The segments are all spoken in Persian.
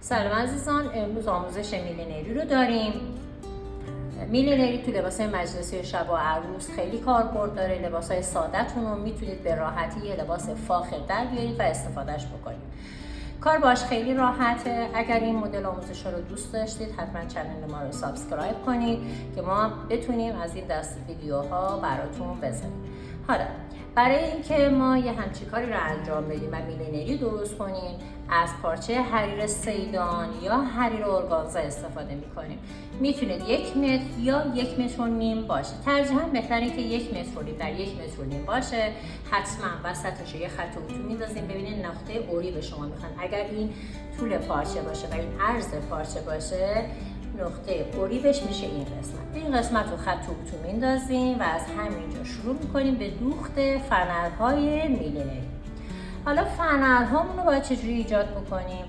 سلام عزیزان، امروز آموزش میلینری رو داریم. میلینری تو لباسای مجلسی شب و عروس خیلی کاربرد داره. لباسای ساده‌تون رو میتونید به راحتی یه لباس فاخر در بیارید و استفادهش بکنید. کار باش خیلی راحته. اگر این مدل آموزش رو دوست داشتید حتما چنل ما رو سابسکرایب کنید که ما بتونیم از این دست ویدیوها براتون بزنیم. حالا برای اینکه ما یه همچین کاری رو انجام بدیم و میلینری درست کنیم، از پارچه حریر سیدان یا حریر ارگانزا استفاده میکنیم. میتونه 1 متر یا 1 متر و نیم باشه. ترجیحاً بهتره که 1 متر و نیم در 1 متر و نیم باشه. حتما وسطش یه خط اتو میندازیم. ببینید نقطه اوری به شما میخوان. اگر این طول پارچه باشه و این عرض پارچه باشه، نقطه اوریبش میشه این قسمت. این قسمت رو خط اتو میندازیم و از همینجا شروع میکنیم به دوخت فنرهای میلینری. حالا فنرهامون رو باید چجوری ایجاد بکنیم؟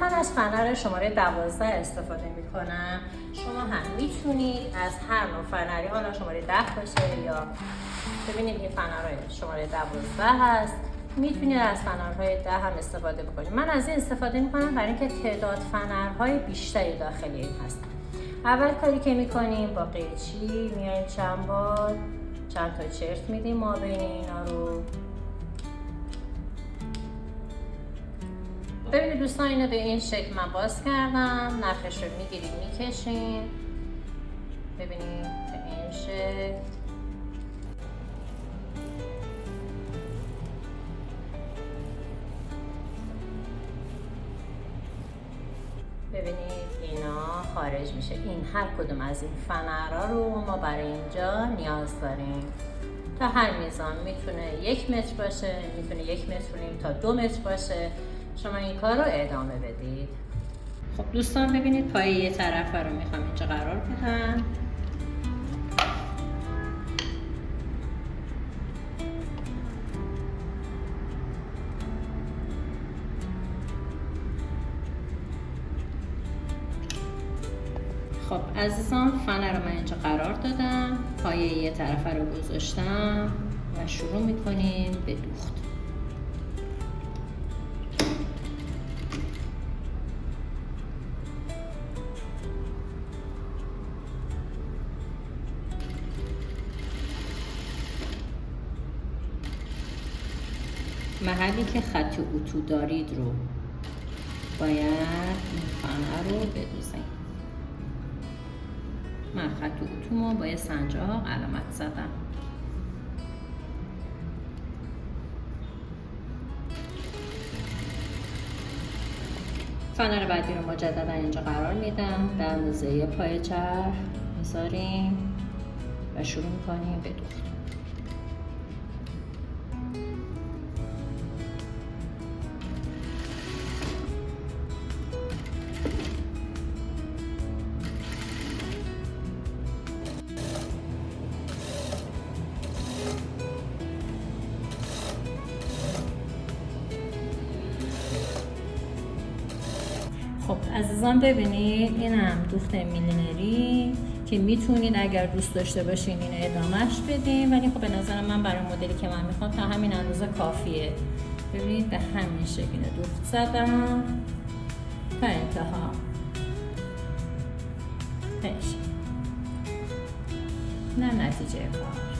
من از فنر شماره 12 استفاده میکنم. شما هم میتونید از هر نوع فنری، حالا شماره 10 باشه یا ببینید این فنرهای شماره 12 هست، میتونید از فنرهای 10 هم استفاده بکنید. من از این استفاده میکنم برای اینکه تعداد فنرهای بیشتری داخل این هست. اول کاری که میکنیم با قیچی میایم چند تا چرت میدیم ما بین اینا رو. ببینید دوستان، اینو به این شکل من باز کردم. نخش رو میگیریم میکشیم. ببینید به این شکل. ببینید اینا خارج میشه. این هر کدوم از این فنرها رو ما برای اینجا نیاز داریم. تا هر میزان میتونه 1 متر باشه، میتونه 1 متر و نیم تا 2 متر باشه. شما این کار رو ادامه بدید. خب دوستان ببینید پای یه طرف رو میخوام اینجا قرار بدم. خب عزیزان، فنر رو من اینجا قرار دادم، پای یه طرف رو گذاشتم و شروع میکنیم به دوخت. محلی که خط اتو دارید رو باید این فنر رو بدوزیم. من خط اتومو با یه سنجاق علامت زدم. فنر بعدی رو مجددا اینجا قرار میدم. به اندازه یه پای چرخ میذاریم و شروع میکنیم به دوخت. خب عزیزان ببینید این هم دوخت میلینری که میتونید اگر دوست داشته باشین اینو ادامهش بدین، ولی خب به نظر من برای مدلی که من میخوام تا همین اندازه کافیه. ببینید به همین شکل دوخت زدم تا انتها. نه نتیجه کار.